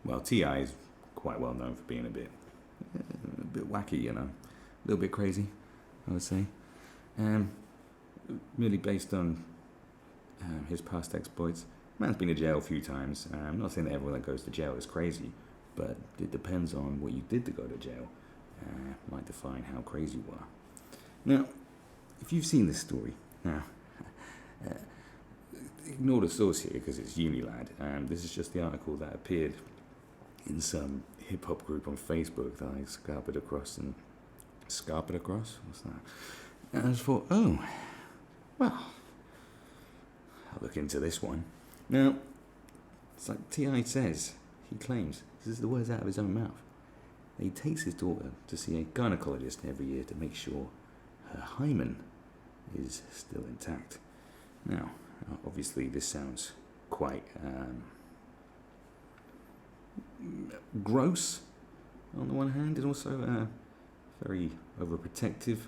Well, T.I. is quite well known for being a bit wacky, you know, a little bit crazy, I would say. Merely based on his past exploits. Man's been to jail a few times. I'm not saying that everyone that goes to jail is crazy, but it depends on what you did to go to jail. Might define how crazy you are. Now, if you've seen this story, now, ignore the source here because it's Unilad. This is just the article that appeared in some hip-hop group on Facebook that I scarpered across. What's that? And I just thought, oh, well, I'll look into this one. Now, it's like T.I. says, he claims, this is the words out of his own mouth, that he takes his daughter to see a gynecologist every year to make sure her hymen is still intact. Now, obviously this sounds quite gross on the one hand, and also very overprotective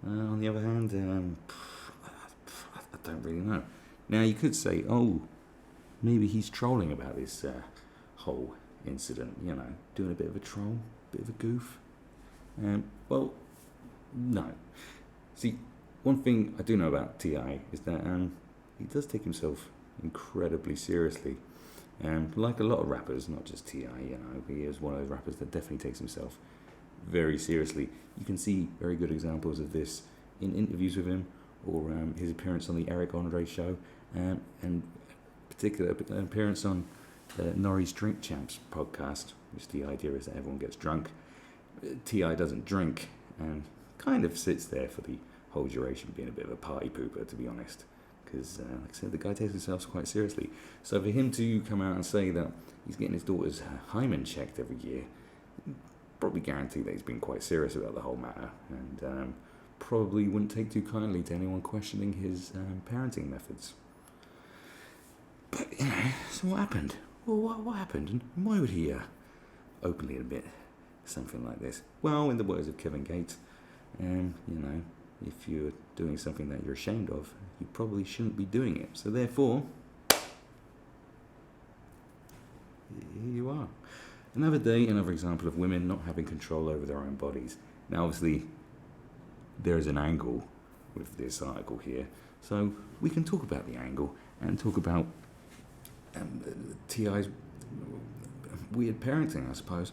on the other hand. I don't really know. Now you could say, oh, maybe he's trolling about this whole incident, you know, doing a bit of a troll, bit of a goof. Well, no. See, one thing I do know about T.I. is that he does take himself incredibly seriously. Like a lot of rappers, not just T.I., you know, he is one of those rappers that definitely takes himself very seriously. You can see very good examples of this in interviews with him, or his appearance on the Eric Andre show, and particular appearance on Norrie's Drink Champs podcast, which the idea is that everyone gets drunk. T.I. doesn't drink, and kind of sits there for the whole duration, being a bit of a party pooper, to be honest. Because, like I said, the guy takes himself quite seriously. So for him to come out and say that he's getting his daughter's hymen checked every year, probably guarantee that he's been quite serious about the whole matter, and probably wouldn't take too kindly to anyone questioning his parenting methods. But, you know, so what happened? Well, what happened? And why would he openly admit something like this? Well, in the words of Kevin Gates, you know, if you're doing something that you're ashamed of, you probably shouldn't be doing it. So therefore, here you are. Another day, another example of women not having control over their own bodies. Now, obviously, there is an angle with this article here, so we can talk about the angle and talk about T.I.'s weird parenting, I suppose.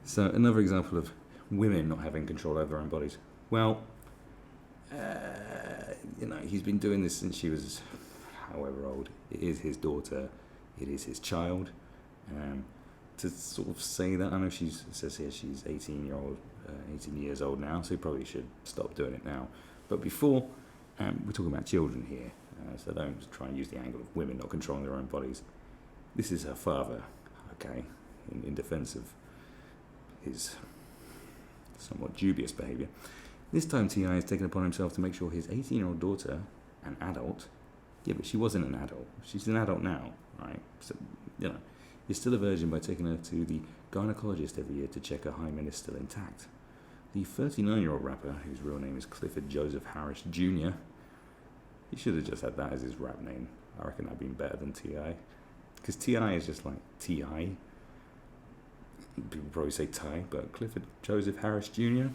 So, another example of women not having control over their own bodies. Well, you know, he's been doing this since she was however old. It is his daughter, it is his child. To sort of say that, I know it says here she's 18 years old now, so he probably should stop doing it now. But before, we're talking about children here, so don't try and use the angle of women not controlling their own bodies. This is her father, okay, in defense of his somewhat dubious behaviour. This time T.I. has taken upon himself to make sure his 18-year-old daughter, an adult, yeah, but she wasn't an adult, she's an adult now, right? So, you know, is still a virgin by taking her to the gynecologist every year to check her hymen is still intact. The 39-year-old rapper, whose real name is Clifford Joseph Harris Jr., he should have just had that as his rap name. I reckon that'd been better than T.I. Because T.I. is just like T.I. People probably say Ty, but Clifford Joseph Harris Jr.,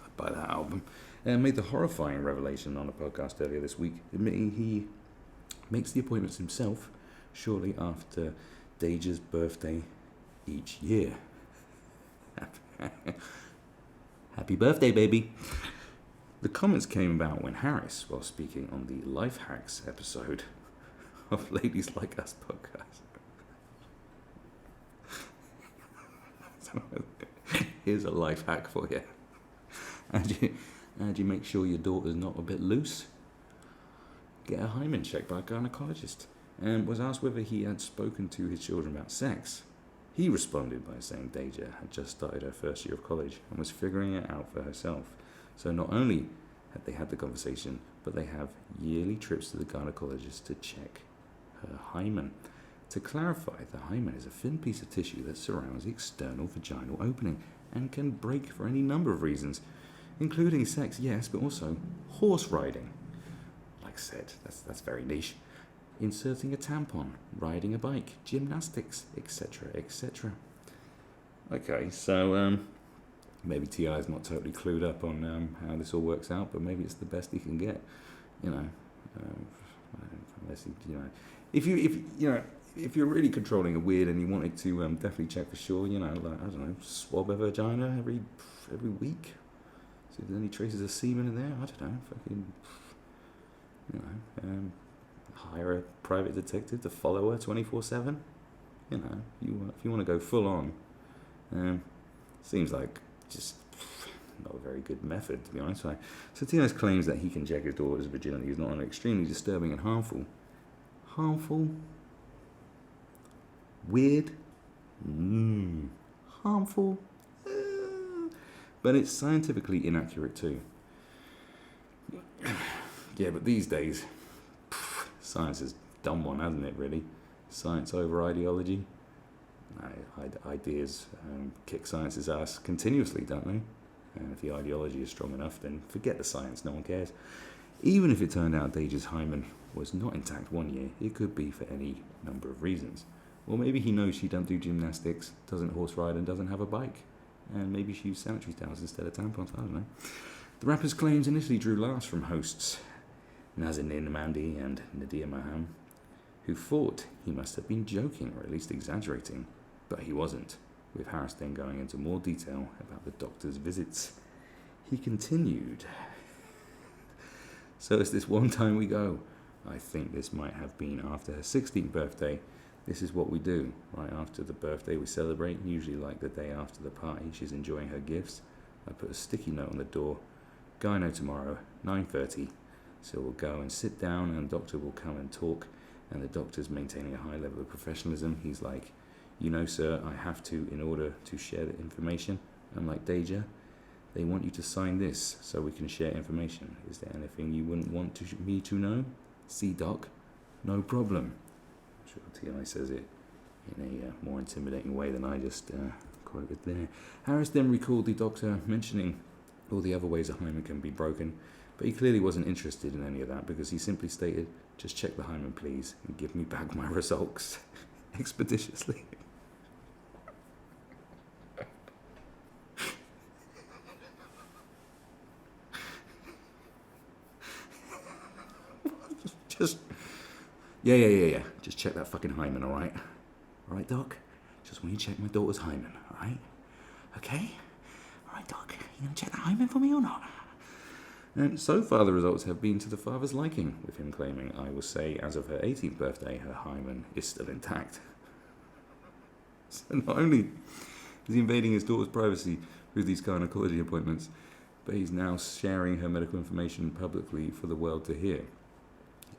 I'd buy that album. Made the horrifying revelation on a podcast earlier this week, admitting he makes the appointments himself shortly after Deja's birthday each year. Happy birthday, baby. The comments came about when Harris, while speaking on the Life Hacks episode of Ladies Like Us podcast. So, here's a life hack for you. How do you make sure your daughter's not a bit loose? Get a hymen checked by a gynecologist. And was asked whether he had spoken to his children about sex. He responded by saying Deja had just started her first year of college and was figuring it out for herself. So not only had they had the conversation, but they have yearly trips to the gynecologist to check her hymen. To clarify, the hymen is a thin piece of tissue that surrounds the external vaginal opening and can break for any number of reasons, including sex, yes, but also horse riding. Like I said, that's very niche. inserting a tampon, riding a bike, gymnastics, etc., etc. Okay, so maybe T.I. is not totally clued up on how this all works out, but maybe it's the best he can get, you know. Unless he, if you're really controlling a weird and you wanted to definitely check for sure, like I don't know, swab a vagina every week, see if there's any traces of semen in there. I don't know, fucking, hire a private detective to follow her 24/7. If you want to go full on, seems like just not a very good method, to be honest. So Tino's claims that he can check his daughter's virginity is not only extremely disturbing and harmful, weird, harmful, but it's scientifically inaccurate too. Yeah, but these days, science has done one, hasn't it, really? Science over ideology. Ideas kick science's ass continuously, don't they? And if the ideology is strong enough, then forget the science, no one cares. Even if it turned out Deja's hymen was not intact 1 year, it could be for any number of reasons. Or maybe he knows she don't do gymnastics, doesn't horse ride, and doesn't have a bike. And maybe she used sanitary towels instead of tampons, I don't know. The rapper's claims initially drew laughs from hosts Nazanin Mandi and Nadia Maham, who thought he must have been joking or at least exaggerating, but he wasn't, with Harris then going into more detail about the doctor's visits. He continued, "So it's this one time we go. I think this might have been after her 16th birthday. This is what we do. Right after the birthday we celebrate, usually like the day after the party. She's enjoying her gifts. I put a sticky note on the door. Gyno tomorrow, 9:30. So we'll go and sit down and the doctor will come and talk. And the doctor's maintaining a high level of professionalism. He's like, sir, I have to in order to share the information. I'm like, Deja, they want you to sign this so we can share information. Is there anything you wouldn't want me to know? See, Doc, no problem." I'm sure T.I. says it in a more intimidating way than I just quoted there. Harris then recalled the doctor mentioning all the other ways a hymen can be broken, but he clearly wasn't interested in any of that because he simply stated, "Just check the hymen, please, and give me back my results expeditiously." Yeah. Just check that fucking hymen, alright? Alright, Doc? Just want you to check my daughter's hymen, alright? Okay? Alright, Doc, you gonna check that hymen for me or not? And so far the results have been to the father's liking, with him claiming, I will say, as of her 18th birthday, her hymen is still intact. So not only is he invading his daughter's privacy with these gynecology appointments, but he's now sharing her medical information publicly for the world to hear.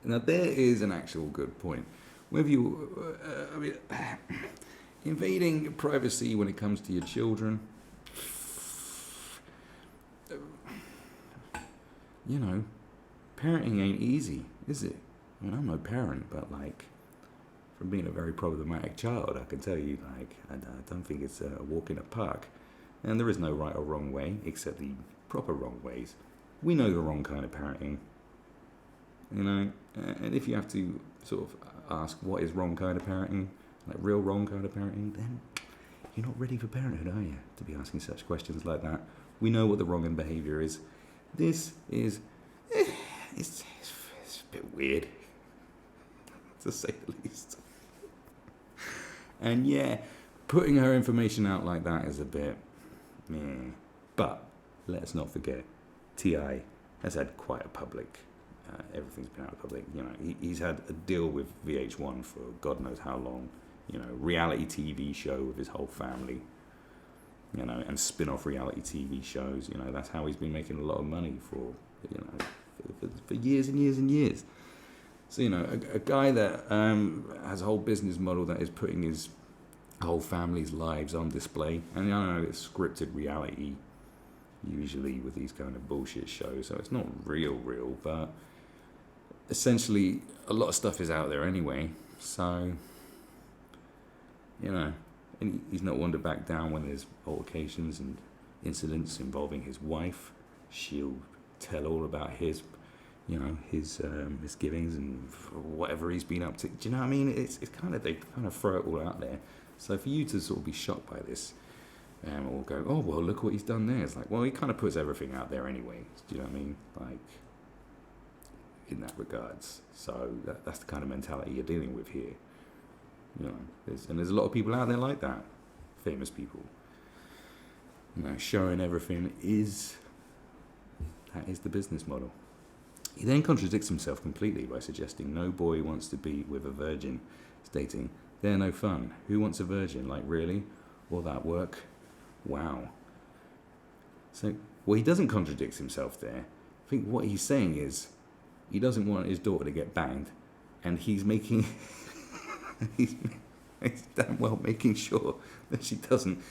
Now there is an actual good point. Whether invading privacy when it comes to your children, parenting ain't easy, is it? I mean, I'm no parent, but from being a very problematic child, I can tell you, I don't think it's a walk in a park. And there is no right or wrong way, except the proper wrong ways. We know the wrong kind of parenting. And if you have to sort of ask what is wrong kind of parenting, like real wrong kind of parenting, then you're not ready for parenthood, are you? To be asking such questions like that. We know what the wrong in behaviour is. This is, it's a bit weird, to say the least. And yeah, putting her information out like that is a bit, meh. But let's not forget, T.I. has had quite a public. Everything's been out of public. He's had a deal with VH1 for God knows how long. Reality TV show with his whole family. And spin-off reality TV shows. That's how he's been making a lot of money for years and years and years. So a guy that has a whole business model that is putting his whole family's lives on display. And I know it's scripted reality usually with these kind of bullshit shows, so it's not real, but essentially a lot of stuff is out there anyway, so and he's not one to back down when there's altercations and incidents involving his wife. She'll tell all about his his misgivings and whatever he's been up to. Do you know what I mean? It's kind of, they kind of throw it all out there. So for you to sort of be shocked by this, or go, oh well, look what he's done there. It's like, well, he kind of puts everything out there anyway. Do you know what I mean? Like, in that regards. So that's the kind of mentality you're dealing with here. There's a lot of people out there like that, famous people. Showing everything that is the business model. He then contradicts himself completely by suggesting no boy wants to be with a virgin, stating, they're no fun. Who wants a virgin? Like, really? All that work? Wow. So, well, he doesn't contradict himself there. I think what he's saying is he doesn't want his daughter to get banged, and he's making... he's damn well making sure that she doesn't.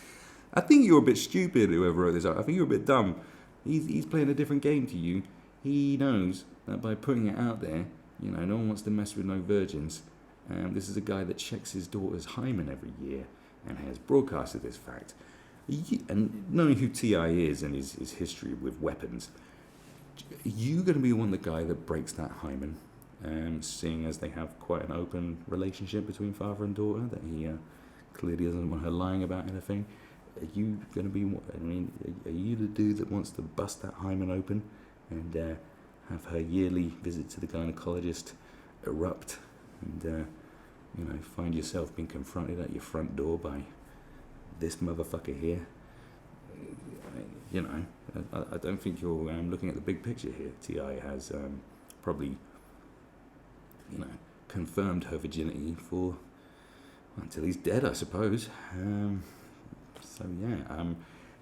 I think you're a bit stupid, whoever wrote this out. I think you're a bit dumb. He's playing a different game to you. He knows that by putting it out there, no one wants to mess with no virgins. This is a guy that checks his daughter's hymen every year and has broadcasted this fact. And knowing who T.I. is and his history with weapons, you going to be the guy that breaks that hymen, seeing as they have quite an open relationship between father and daughter, that he clearly doesn't want her lying about anything. Are you going to be, are you the dude that wants to bust that hymen open and have her yearly visit to the gynecologist erupt and, find yourself being confronted at your front door by this motherfucker here? I don't think you're looking at the big picture here. T.I. has probably, confirmed her virginity for until he's dead, I suppose.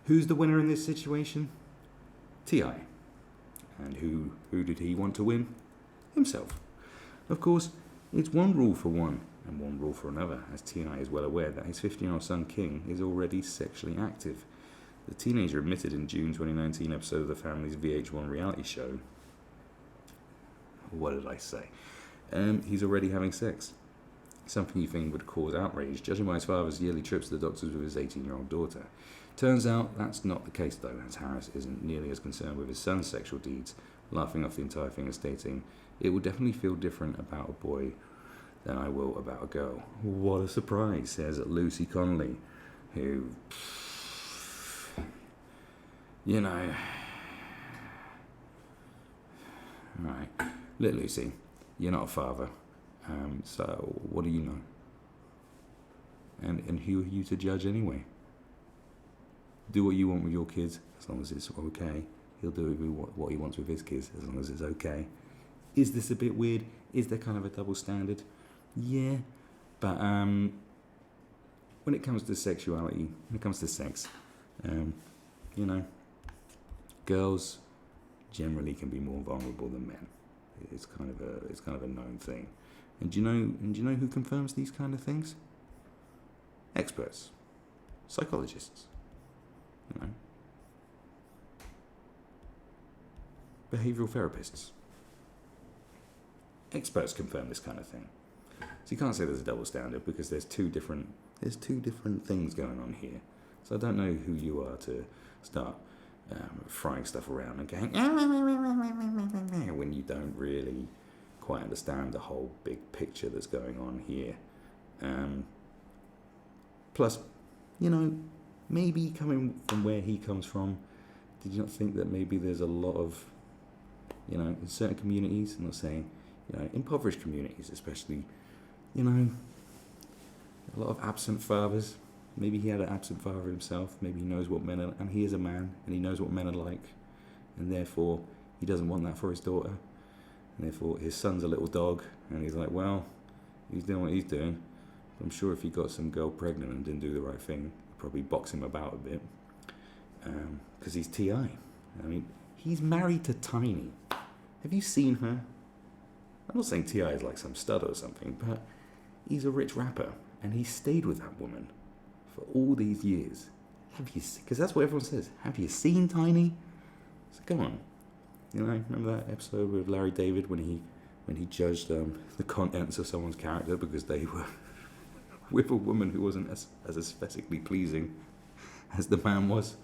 Who's the winner in this situation? T.I. And who did he want to win? Himself. Of course, it's one rule for one and one rule for another, as T.I. is well aware that his 15-year-old son King is already sexually active. The teenager admitted in June 2019 episode of the family's VH1 reality show, what did I say? He's already having sex. Something you think would cause outrage, judging by his father's yearly trips to the doctors with his 18-year-old daughter. Turns out that's not the case though, as Harris isn't nearly as concerned with his son's sexual deeds, laughing off the entire thing and stating, it will definitely feel different about a boy than I will about a girl. What a surprise, says Lucy Connolly, who, Right. Look, Lucy, you're not a father, so what do you know? And who are you to judge anyway? Do what you want with your kids, as long as it's okay. He'll do what he wants with his kids, as long as it's okay. Is this a bit weird? Is there kind of a double standard? Yeah, but when it comes to sexuality, when it comes to sex, girls generally can be more vulnerable than men. It's kind of a known thing. And do you know who confirms these kind of things? Experts, psychologists, behavioral therapists. Experts confirm this kind of thing. So you can't say there's a double standard because there's two different things going on here. So I don't know who you are to start frying stuff around and going when you don't really quite understand the whole big picture that's going on here. Plus, maybe coming from where he comes from, did you not think that maybe there's a lot of, in certain communities, I'm not saying, impoverished communities especially, a lot of absent fathers. Maybe he had an absent father himself. Maybe he knows what men are, and he is a man, and he knows what men are like, and therefore he doesn't want that for his daughter. And therefore his son's a little dog, and he's like, well, he's doing what he's doing. I'm sure if he got some girl pregnant and didn't do the right thing, he'd probably box him about a bit. Because he's T.I. He's married to Tiny. Have you seen her? I'm not saying T.I. is like some stud or something, but he's a rich rapper, and he stayed with that woman for all these years. Because that's what everyone says. Have you seen Tiny? So come on. Remember that episode with Larry David when he judged the contents of someone's character because they were with a woman who wasn't as aesthetically pleasing as the man was?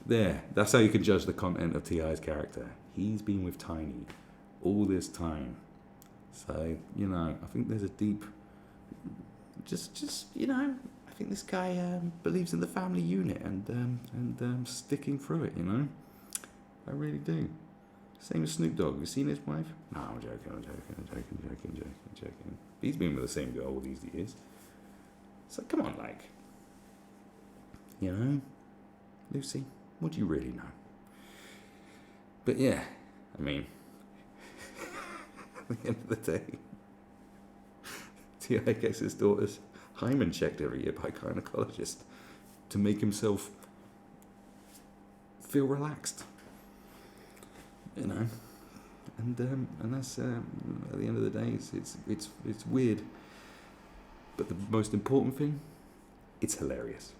There. That's how you can judge the content of T.I.'s character. he's been with Tiny all this time. So, you know, I think there's a deep, you know, I think this guy believes in the family unit and sticking through it, you know. I really do. Same as Snoop Dogg. You seen his wife? No, I'm joking. He's been with the same girl all these years. So come on, like, you know, Lucy, what do you really know? But yeah, I mean, at the end of the day, T.I. gets his daughter's Hymen checked every year by a gynecologist to make himself feel relaxed, you know. And that's at the end of the day, it's weird, but the most important thing, it's hilarious.